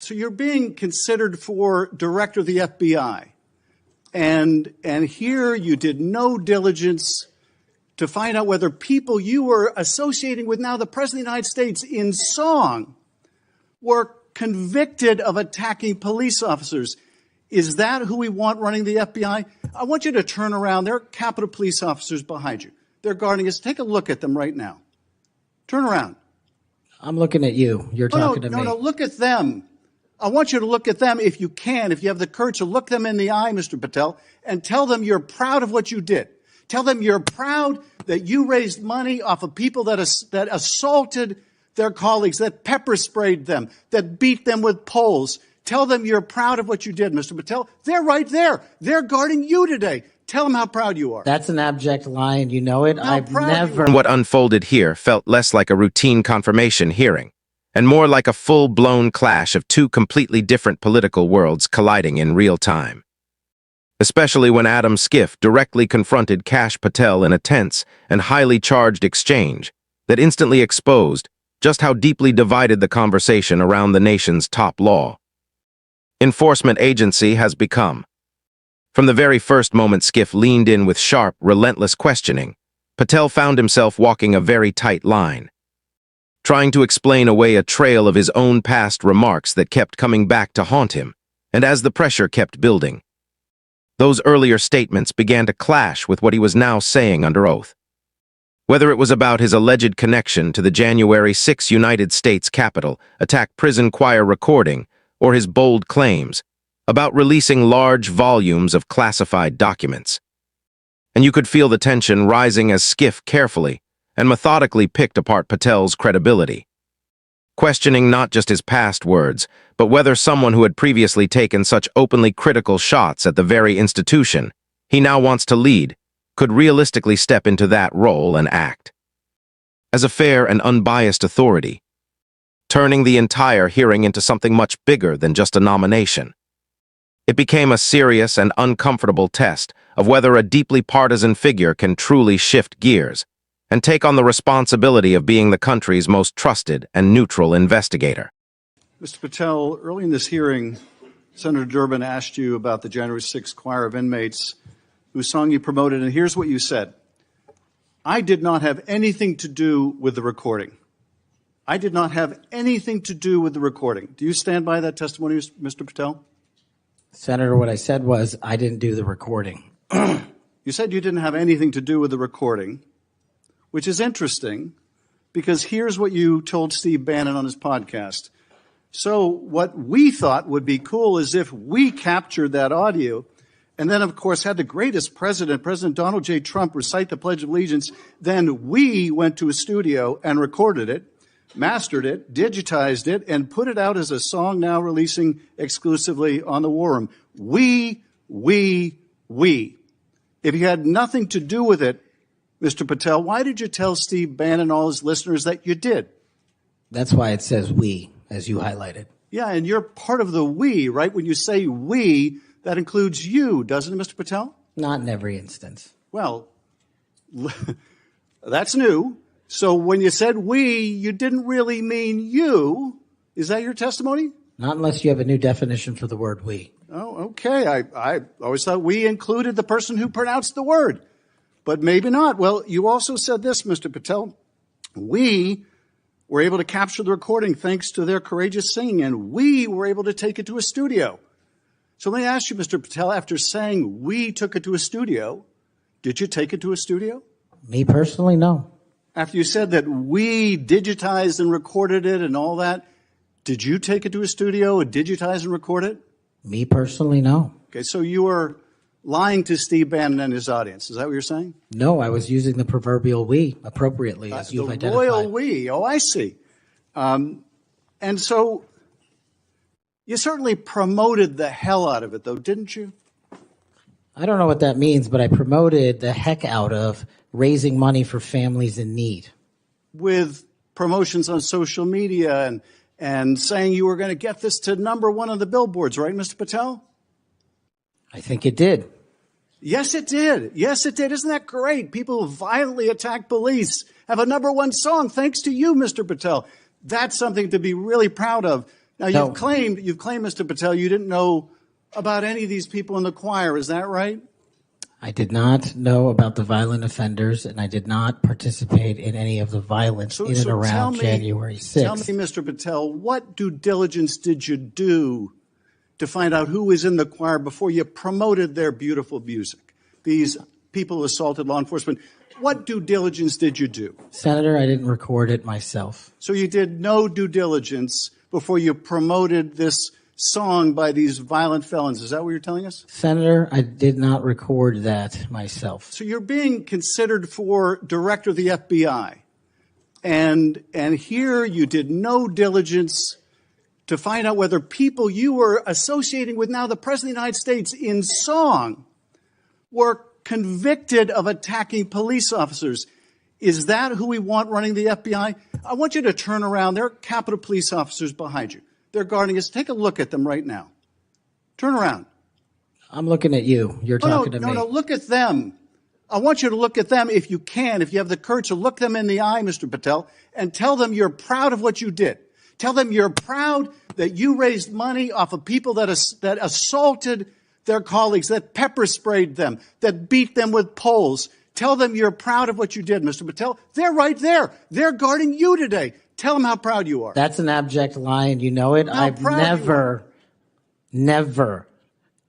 So you're being considered for director of the FBI. And here you did no diligence to find out whether people you were associating with now the President of the United States in song were convicted of attacking police officers. Is that who we want running the FBI? I want you to turn around. There are Capitol Police officers behind you. They're guarding us. Take a look at them right now. Turn around. I'm looking at you. You're talking to me. No, look at them. I want you to look at them if you can, if you have the courage to look them in the eye, Mr. Patel, and tell them you're proud of what you did. Tell them you're proud that you raised money off of people that assaulted their colleagues, that pepper sprayed them, that beat them with poles. Tell them you're proud of what you did, Mr. Patel. They're right there. They're guarding you today. Tell them how proud you are. That's an abject lie, and you know it. I've never... What unfolded here felt less like a routine confirmation hearing, and more like a full-blown clash of two completely different political worlds colliding in real time. Especially when Adam Schiff directly confronted Kash Patel in a tense and highly charged exchange that instantly exposed just how deeply divided the conversation around the nation's top law enforcement agency has become. From the very first moment Schiff leaned in with sharp, relentless questioning, Patel found himself walking a very tight line, trying to explain away a trail of his own past remarks that kept coming back to haunt him, and as the pressure kept building, those earlier statements began to clash with what he was now saying under oath. Whether it was about his alleged connection to the January 6 United States Capitol attack prison choir recording, or his bold claims about releasing large volumes of classified documents. And you could feel the tension rising as Schiff carefully and methodically picked apart Patel's credibility, questioning not just his past words, but whether someone who had previously taken such openly critical shots at the very institution he now wants to lead could realistically step into that role and act as a fair and unbiased authority, turning the entire hearing into something much bigger than just a nomination. It became a serious and uncomfortable test of whether a deeply partisan figure can truly shift gears and take on the responsibility of being the country's most trusted and neutral investigator. Mr. Patel, early in this hearing, Senator Durbin asked you about the January 6th choir of inmates whose song you promoted, and here's what you said. I did not have anything to do with the recording. I did not have anything to do with the recording. Do you stand by that testimony, Mr. Patel? Senator, what I said was I didn't do the recording. You said you didn't have anything to do with the recording, which is interesting because here's what you told Steve Bannon on his podcast. So what we thought would be cool is if we captured that audio and then, of course, had the greatest president, President Donald J. Trump, recite the Pledge of Allegiance, then we went to a studio and recorded it, mastered it, digitized it, and put it out as a song now releasing exclusively on the War Room. We. If you had nothing to do with it, Mr. Patel, why did you tell Steve Bannon and all his listeners that you did? That's why it says we, as you highlighted. Yeah, and you're part of the we, right? When you say we, that includes you, doesn't it, Mr. Patel? Not in every instance. Well, that's new. So when you said we, you didn't really mean you. Is that your testimony? Not unless you have a new definition for the word we. Oh, okay. I always thought we included the person who pronounced the word, but maybe not. Well, you also said this, Mr. Patel. We were able to capture the recording thanks to their courageous singing, and we were able to take it to a studio. So let me ask you, Mr. Patel, after saying we took it to a studio, did you take it to a studio? Me personally, no. After you said that we digitized and recorded it and all that, did you take it to a studio and digitize and record it? Me personally, no. Okay, so you were lying to Steve Bannon and his audience. Is that what you're saying? No, I was using the proverbial we appropriately, as you've identified. The royal we. Oh, I see. And so you certainly promoted the hell out of it, though, didn't you? I don't know what that means, but I promoted the heck out of raising money for families in need. With promotions on social media and saying you were going to get this to #1 on the billboards, right, Mr. Patel? I think it did. Yes, it did. Yes, it did. Isn't that great? People who violently attack police have a #1 song thanks to you, Mr. Patel. That's something to be really proud of. Now, you've claimed, Mr. Patel, you didn't know about any of these people in the choir. Is that right? I did not know about the violent offenders, and I did not participate in any of the violence in and around January 6th. Tell me, Mr. Patel, what due diligence did you do to find out who was in the choir before you promoted their beautiful music? These people who assaulted law enforcement. What due diligence did you do? Senator, I didn't record it myself. So you did no due diligence before you promoted this song by these violent felons. Is that what you're telling us? Senator, I did not record that myself. So you're being considered for director of the FBI. And here you did no diligence to find out whether people you were associating with now the President of the United States in song were convicted of attacking police officers. Is that who we want running the FBI? I want you to turn around. There are Capitol Police officers behind you. They're guarding us. Take a look at them right now. Turn around. I'm looking at you. You're talking to me. No, look at them. I want you to look at them if you can, if you have the courage to look them in the eye, Mr. Patel, and tell them you're proud of what you did. Tell them you're proud that you raised money off of people that assaulted their colleagues, that pepper sprayed them, that beat them with poles. Tell them you're proud of what you did, Mr. Patel. They're right there. They're guarding you today. Tell them how proud you are. That's an abject lie, and you know it. I've never,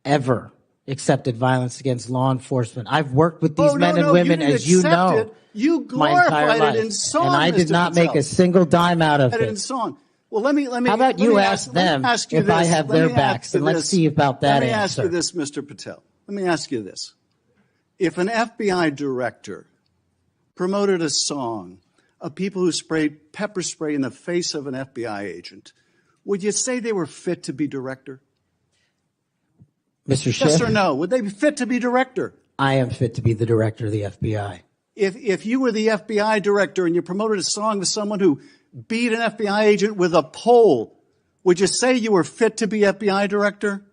ever accepted violence against law enforcement. I've worked with these men and women, as you know, you my entire life. It in song, and I did not make a single dime out of it. In song. Well, let me. How about you ask them if I have their backs, and let's see about that answer. Let me ask you this, Mr. Patel. Let me ask you this. If an FBI director promoted a song of people who sprayed pepper spray in the face of an FBI agent, would you say they were fit to be director? Mr. Schiff? Yes or no? Would they be fit to be director? I am fit to be the director of the FBI. If you were the FBI director and you promoted a song with someone who beat an FBI agent with a pole, would you say you were fit to be FBI director?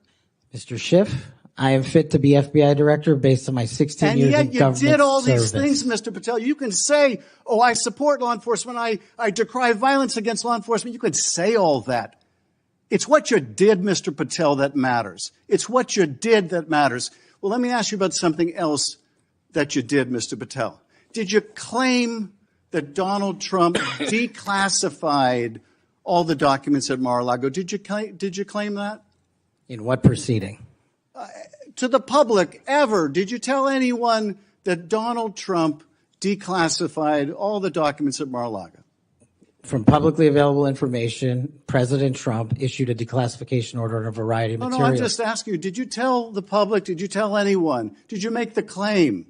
Mr. Schiff, I am fit to be FBI director based on my 16 years in government service. And yet you did all these things, Mr. Patel. You can say, oh, I support law enforcement. I decry violence against law enforcement. You can say all that. It's what you did, Mr. Patel, that matters. It's what you did that matters. Well, let me ask you about something else that you did, Mr. Patel. Did you claim that Donald Trump declassified all the documents at Mar-a-Lago? Did you claim that? In what proceeding? To the public, ever. Did you tell anyone that Donald Trump declassified all the documents at Mar-a-Lago? From publicly available information, President Trump issued a declassification order on a variety of materials. No, I'm just asking you, did you tell the public, did you tell anyone, did you make the claim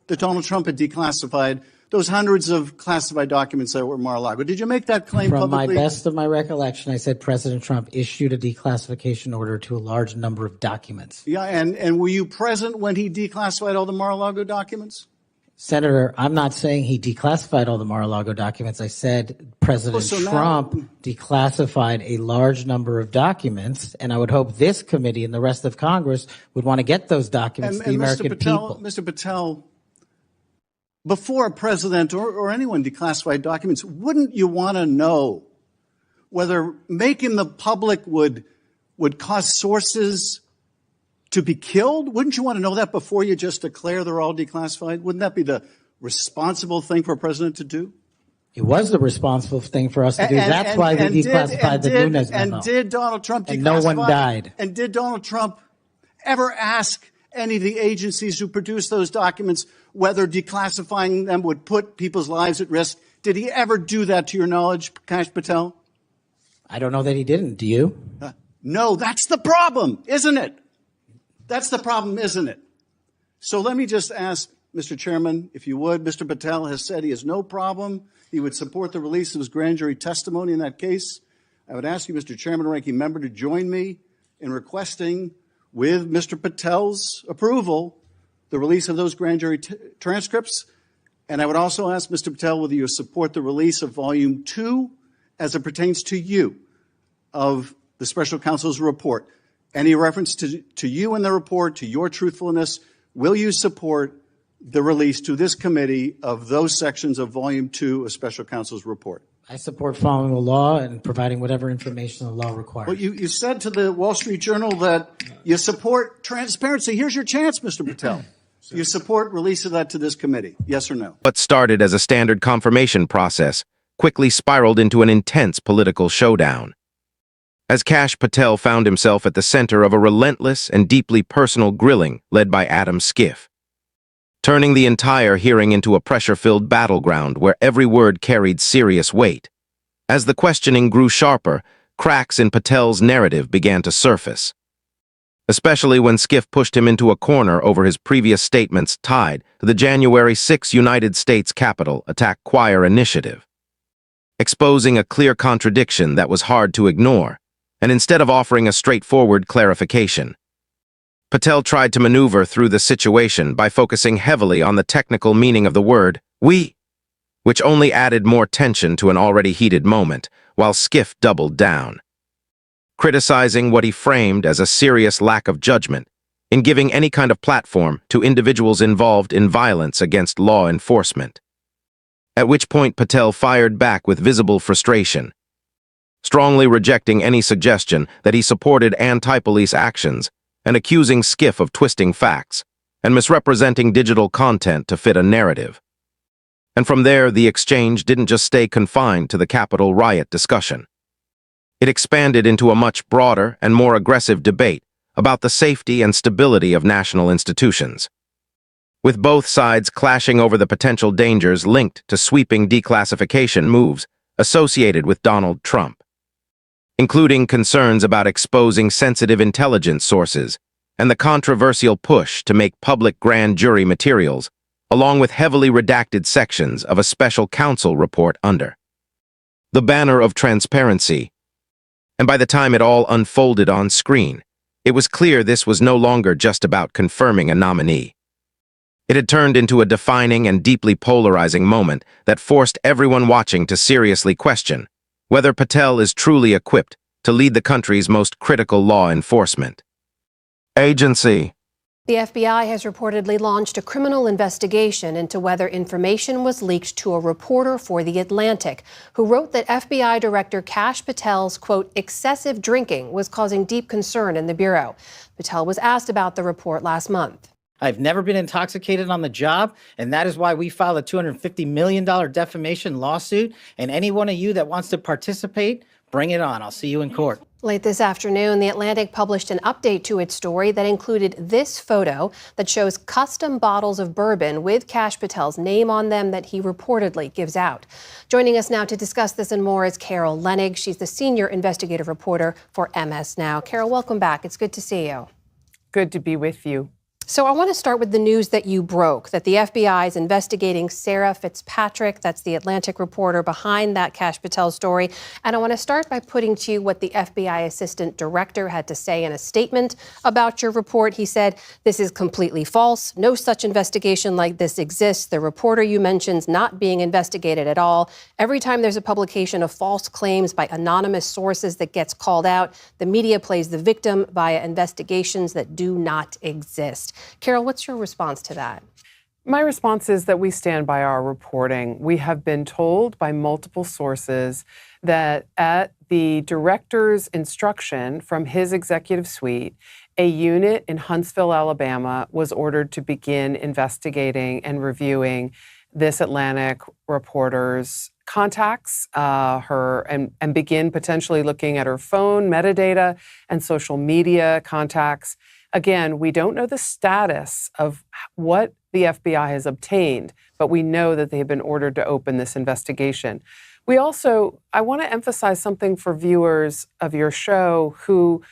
that Donald Trump had declassified those hundreds of classified documents that were Mar-a-Lago? Did you make that claim publicly? From my best of my recollection, I said President Trump issued a declassification order to a large number of documents. Yeah, and were you present when he declassified all the Mar-a-Lago documents? Senator, I'm not saying he declassified all the Mar-a-Lago documents. I said President Trump declassified a large number of documents, and I would hope this committee and the rest of Congress would want to get those documents to the American people. Mr. Patel, before a president or anyone declassified documents, wouldn't you want to know whether making the public would cause sources to be killed? Wouldn't you want to know that before you just declare they're all declassified? Wouldn't that be the responsible thing for a president to do? It was the responsible thing for us to do. That's why we declassified the Nunes memo. And did Donald Trump declassify? And no one died. And did Donald Trump ever ask any of the agencies who produced those documents whether declassifying them would put people's lives at risk? Did he ever do that to your knowledge, Kash Patel? I don't know that he didn't. Do you? No, that's the problem, isn't it? That's the problem, isn't it? So let me just ask, Mr. Chairman, if you would, Mr. Patel has said he has no problem. He would support the release of his grand jury testimony in that case. I would ask you, Mr. Chairman, ranking member, to join me in requesting, with Mr. Patel's approval, the release of those grand jury transcripts. And I would also ask Mr. Patel whether you support the release of Volume 2 as it pertains to you of the special counsel's report. Any reference to you in the report, to your truthfulness, will you support the release to this committee of those sections of Volume 2 of special counsel's report? I support following the law and providing whatever information the law requires. Well, you said to the Wall Street Journal that you support transparency. Here's your chance, Mr. Patel. You support release of that to this committee, yes or no? What started as a standard confirmation process quickly spiraled into an intense political showdown. As Kash Patel found himself at the center of a relentless and deeply personal grilling led by Adam Schiff, turning the entire hearing into a pressure-filled battleground where every word carried serious weight. As the questioning grew sharper, cracks in Patel's narrative began to surface, especially when Schiff pushed him into a corner over his previous statements tied to the January 6 United States Capitol attack choir initiative, exposing a clear contradiction that was hard to ignore, and instead of offering a straightforward clarification, Patel tried to maneuver through the situation by focusing heavily on the technical meaning of the word, we, which only added more tension to an already heated moment, while Schiff doubled down, criticizing what he framed as a serious lack of judgment in giving any kind of platform to individuals involved in violence against law enforcement. At which point Patel fired back with visible frustration, strongly rejecting any suggestion that he supported anti-police actions and accusing Schiff of twisting facts and misrepresenting digital content to fit a narrative. And from there, the exchange didn't just stay confined to the Capitol riot discussion. It expanded into a much broader and more aggressive debate about the safety and stability of national institutions, with both sides clashing over the potential dangers linked to sweeping declassification moves associated with Donald Trump, including concerns about exposing sensitive intelligence sources and the controversial push to make public grand jury materials, along with heavily redacted sections of a special counsel report under the banner of transparency. And by the time it all unfolded on screen, it was clear this was no longer just about confirming a nominee. It had turned into a defining and deeply polarizing moment that forced everyone watching to seriously question whether Patel is truly equipped to lead the country's most critical law enforcement agency. The FBI has reportedly launched a criminal investigation into whether information was leaked to a reporter for The Atlantic, who wrote that FBI Director Kash Patel's, quote, excessive drinking was causing deep concern in the Bureau. Patel was asked about the report last month. I've never been intoxicated on the job, and that is why we filed a $250 million defamation lawsuit. And any one of you that wants to participate, bring it on. I'll see you in court. Late this afternoon, The Atlantic published an update to its story that included this photo that shows custom bottles of bourbon with Kash Patel's name on them that he reportedly gives out. Joining us now to discuss this and more is Carol Lenig. She's the senior investigative reporter for MS Now. Carol, welcome back. It's good to see you. Good to be with you. So I want to start with the news that you broke, that the FBI is investigating Sarah Fitzpatrick. That's the Atlantic reporter behind that Kash Patel story. And I want to start by putting to you what the FBI assistant director had to say in a statement about your report. He said, this is completely false. No such investigation like this exists. The reporter you mentioned is not being investigated at all. Every time there's a publication of false claims by anonymous sources that gets called out, the media plays the victim via investigations that do not exist. Carol, what's your response to that? My response is that we stand by our reporting. We have been told by multiple sources that at the director's instruction from his executive suite, a unit in Huntsville, Alabama, was ordered to begin investigating and reviewing this Atlantic reporter's contacts, and begin potentially looking at her phone metadata and social media contacts. Again, we don't know the status of what the FBI has obtained, but we know that they have been ordered to open this investigation. I want to emphasize something for viewers of your show who,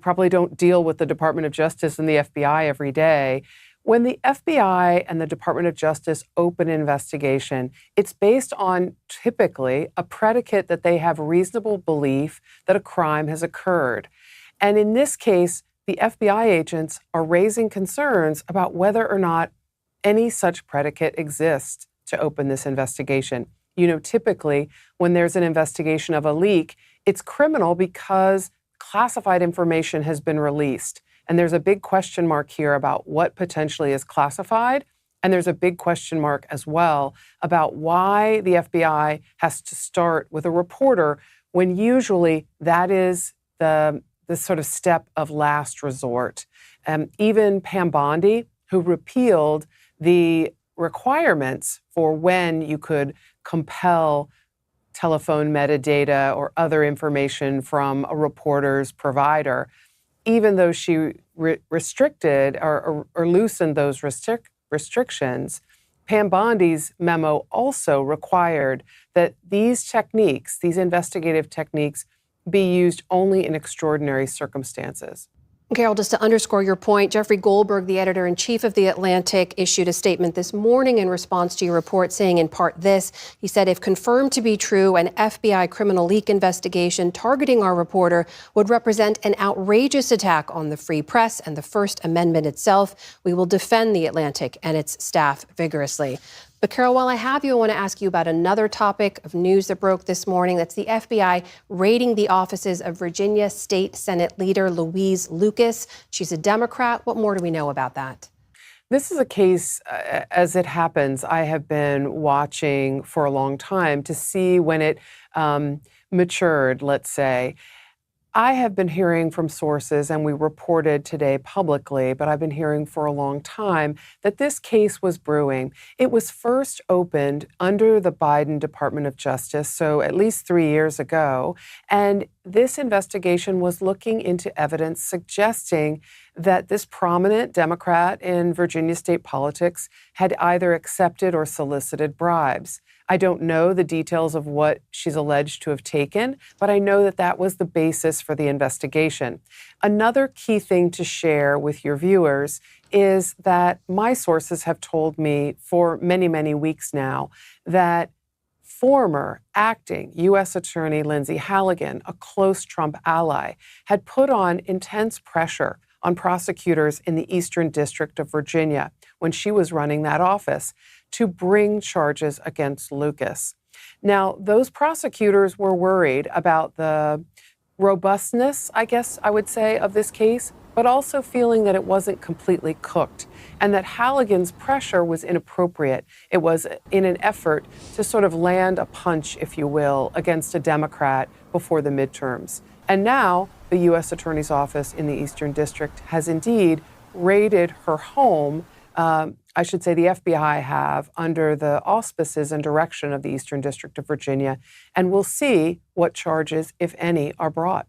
probably don't deal with the Department of Justice and the FBI every day. When the FBI and the Department of Justice open an investigation, it's based on typically a predicate that they have reasonable belief that a crime has occurred. And in this case, the FBI agents are raising concerns about whether or not any such predicate exists to open this investigation. Typically, when there's an investigation of a leak, it's criminal because classified information has been released. And there's a big question mark here about what potentially is classified And there's a big question mark as well about why the FBI has to start with a reporter when usually that is the sort of step of last resort. Even Pam Bondi, who repealed the requirements for when you could compel telephone metadata or other information from a reporter's provider, even though she restricted or loosened those restrictions, Pam Bondi's memo also required that these techniques, these investigative techniques, be used only in extraordinary circumstances. Carol, just to underscore your point, Jeffrey Goldberg, the editor-in-chief of The Atlantic, issued a statement this morning in response to your report saying in part this. He said, if confirmed to be true, an FBI criminal leak investigation targeting our reporter would represent an outrageous attack on the free press and the First Amendment itself. We will defend The Atlantic and its staff vigorously. But Carol, while I have you, I want to ask you about another topic of news that broke this morning. That's the FBI raiding the offices of Virginia State Senate Leader Louise Lucas. She's a Democrat. What more do we know about that? This is a case, as it happens, I have been watching for a long time to see when it matured, let's say. I have been hearing from sources, and we reported today publicly, but I've been hearing for a long time that this case was brewing. It was first opened under the Biden Department of Justice, so at least 3 years ago, and this investigation was looking into evidence suggesting that this prominent Democrat in Virginia state politics had either accepted or solicited bribes. I don't know the details of what she's alleged to have taken, but I know that that was the basis for the investigation. Another key thing to share with your viewers is that my sources have told me for many, many weeks now that former acting U.S. Attorney Lindsay Halligan, a close Trump ally, had put on intense pressure on prosecutors in the Eastern District of Virginia when she was running that office to bring charges against Lucas. Now, those prosecutors were worried about the robustness, I guess I would say, of this case, but also feeling that it wasn't completely cooked and that Halligan's pressure was inappropriate. It was in an effort to sort of land a punch, if you will, against a Democrat before the midterms. And now the U.S. Attorney's Office in the Eastern District has indeed raided her home. I should say the FBI have, under the auspices and direction of the Eastern District of Virginia, and we'll see what charges, if any, are brought.